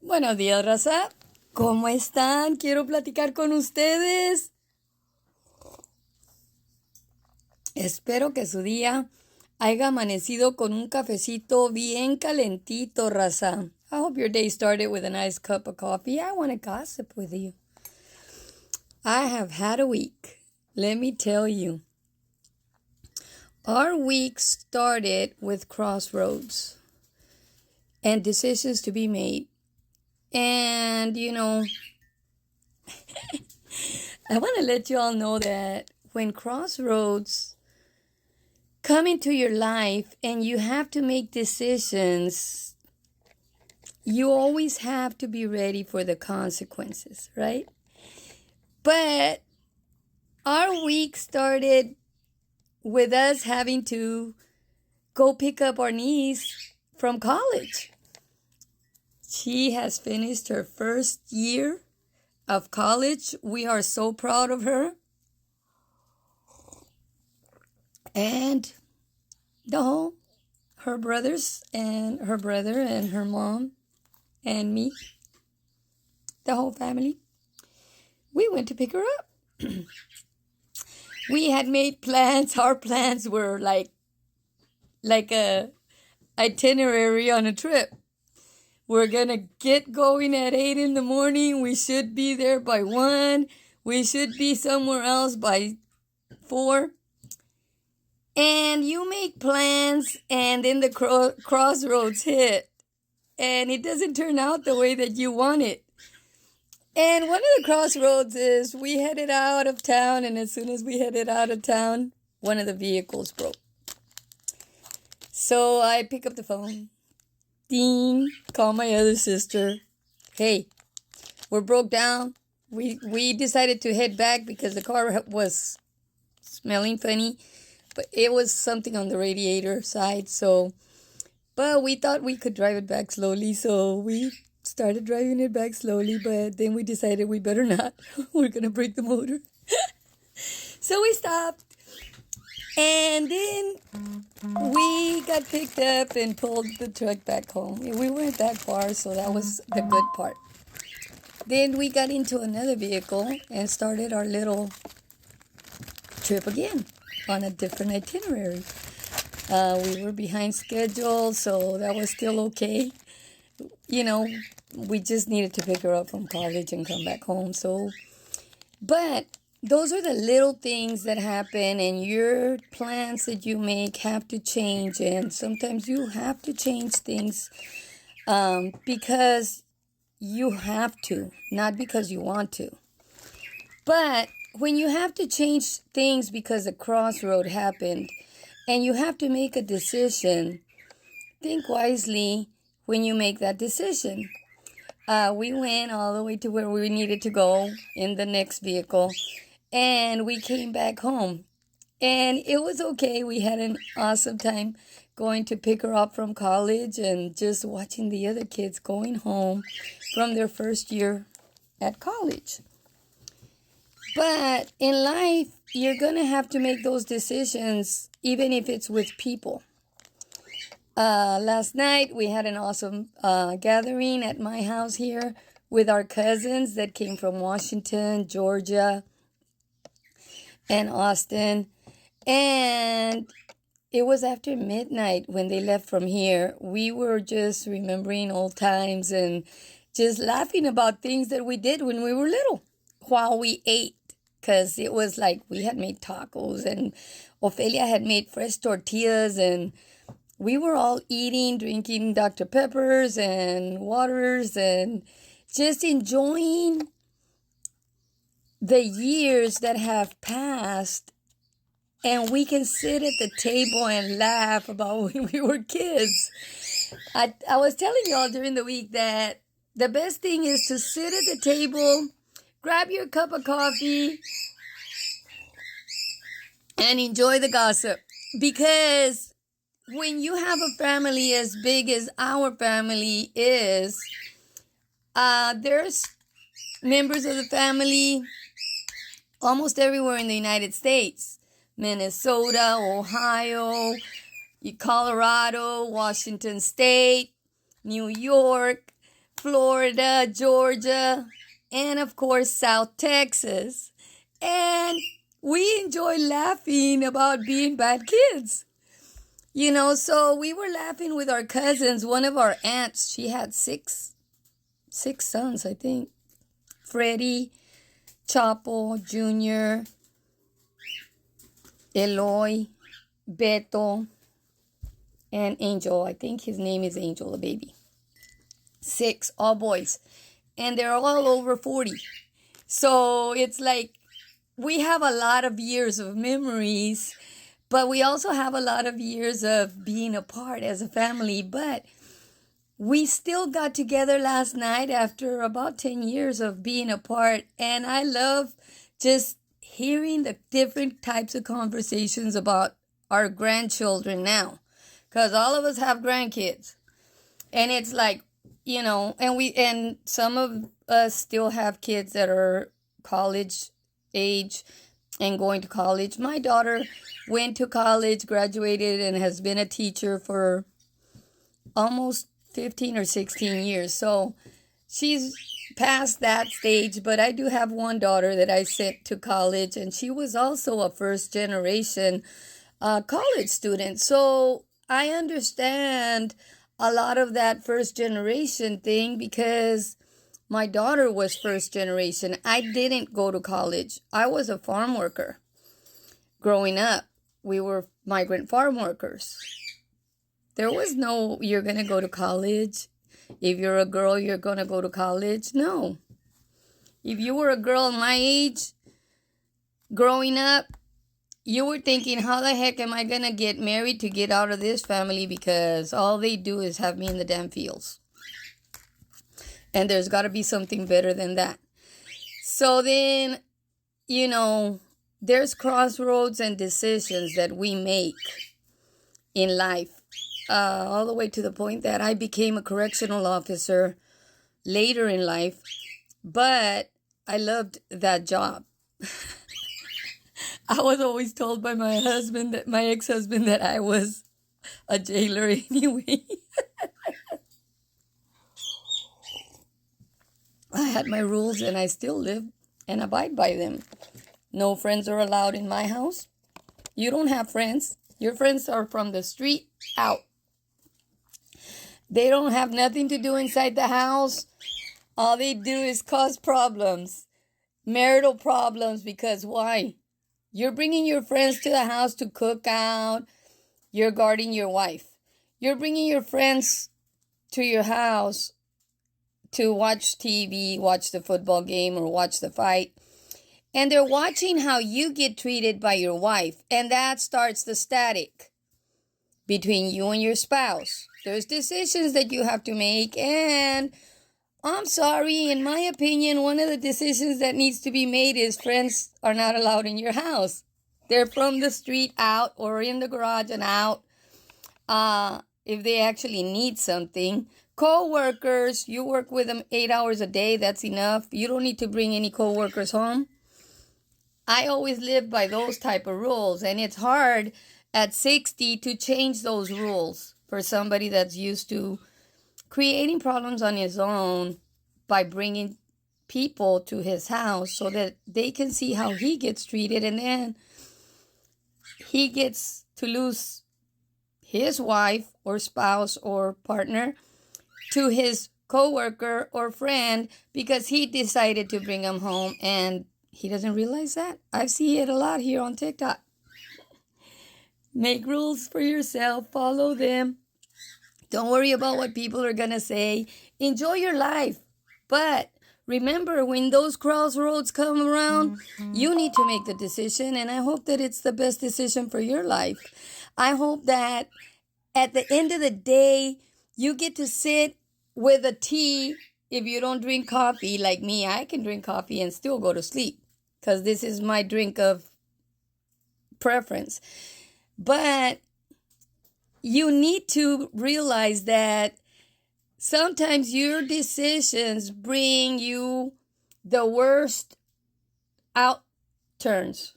Buenos días, raza. ¿Cómo están? Quiero platicar con ustedes. Espero que su día haya amanecido con un cafecito bien calentito, raza. I hope your day started with a nice cup of coffee. I want to gossip with you. I have had a week. Let me tell you. Our week started with crossroads and decisions to be made. And, I want to let you all know that when crossroads come into your life and you have to make decisions, you always have to be ready for the consequences, right? But our week started with us having to go pick up our niece from college. She has finished her first year of college. We are so proud of her. And her brothers and her brother and her mom and me, the whole family, we went to pick her up. We had made plans. Our plans were like a itinerary on a trip. We're going to get going at 8 in the morning. We should be there by 1. We should be somewhere else by 4. And you make plans, and then the crossroads hit, and it doesn't turn out the way that you want it. And one of the crossroads is we headed out of town, and as soon as we headed out of town, one of the vehicles broke. So I pick up the phone, ding, call my other sister. Hey, we're broke down. We decided to head back because the car was smelling funny. But it was something on the radiator side, but we thought we could drive it back slowly, so we started driving it back slowly, but then we decided we better not. We're going to break the motor. So we stopped, and then we got picked up and pulled the truck back home. We weren't that far, so that was the good part. Then we got into another vehicle and started our little trip again on a different itinerary. We were behind schedule, so that was still okay. We just needed to pick her up from college and come back home. But those are the little things that happen, and your plans that you make have to change, and sometimes you have to change things because you have to, not because you want to. But when you have to change things because a crossroad happened and you have to make a decision, think wisely when you make that decision. We went all the way to where we needed to go in the next vehicle, and we came back home. And it was okay. We had an awesome time going to pick her up from college and just watching the other kids going home from their first year at college. But in life, you're going to have to make those decisions, even if it's with people. Last night, we had an awesome gathering at my house here with our cousins that came from Washington, Georgia, and Austin. And it was after midnight when they left from here. We were just remembering old times and just laughing about things that we did when we were little while we ate. Because it was like we had made tacos and Ophelia had made fresh tortillas, and we were all eating, drinking Dr. Peppers and waters and just enjoying the years that have passed. And we can sit at the table and laugh about when we were kids. I was telling y'all during the week that the best thing is to sit at the table, grab your cup of coffee, and enjoy the gossip. Because when you have a family as big as our family is, there's members of the family almost everywhere in the United States. Minnesota, Ohio, Colorado, Washington State, New York, Florida, Georgia, and of course, South Texas. And we enjoy laughing about being bad kids. So we were laughing with our cousins. One of our aunts, she had six sons, I think. Freddie, Chapo, Junior, Eloy, Beto, and Angel. I think his name is Angel, the baby. 6, all boys. And they're all over 40. So it's like we have a lot of years of memories, but we also have a lot of years of being apart as a family. But we still got together last night after about 10 years of being apart. And I love just hearing the different types of conversations about our grandchildren now. Because all of us have grandkids. And it's like, and some of us still have kids that are college age and going to college. My daughter went to college, graduated, and has been a teacher for almost 15 or 16 years. So she's past that stage, but I do have one daughter that I sent to college, and she was also a first generation college student. So I understand a lot of that first generation thing because my daughter was first generation. I didn't go to college. I was a farm worker. Growing up, we were migrant farm workers. There was no, you're going to go to college. If you're a girl, you're going to go to college. No. If you were a girl my age, growing up, you were thinking, how the heck am I going to get married to get out of this family because all they do is have me in the damn fields. And there's got to be something better than that. So then, there's crossroads and decisions that we make in life. All the way to the point that I became a correctional officer later in life. But I loved that job. I was always told by my ex-husband, that I was a jailer anyway. I had my rules and I still live and abide by them. No friends are allowed in my house. You don't have friends. Your friends are from the street out. They don't have nothing to do inside the house. All they do is cause problems. Marital problems, because why? You're bringing your friends to the house to cook out. You're guarding your wife. You're bringing your friends to your house to watch TV, watch the football game, or watch the fight. And they're watching how you get treated by your wife. And that starts the static between you and your spouse. There's decisions that you have to make. And I'm sorry, in my opinion, one of the decisions that needs to be made is friends are not allowed in your house. They're from the street out or in the garage and out. If they actually need something. Co-workers, you work with them 8 hours a day. That's enough. You don't need to bring any co-workers home. I always live by those type of rules. And it's hard at 60 to change those rules for somebody that's used to creating problems on his own by bringing people to his house so that they can see how he gets treated, and then he gets to lose his wife or spouse or partner to his coworker or friend because he decided to bring him home and he doesn't realize that. I see it a lot here on TikTok. Make rules for yourself, follow them. Don't worry about what people are going to say. Enjoy your life. But remember, when those crossroads come around, you need to make the decision. And I hope that it's the best decision for your life. I hope that at the end of the day, you get to sit with a tea. If you don't drink coffee like me, I can drink coffee and still go to sleep because this is my drink of preference. But you need to realize that sometimes your decisions bring you the worst outturns.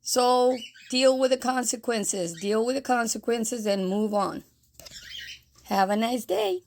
So deal with the consequences. Deal with the consequences and move on. Have a nice day.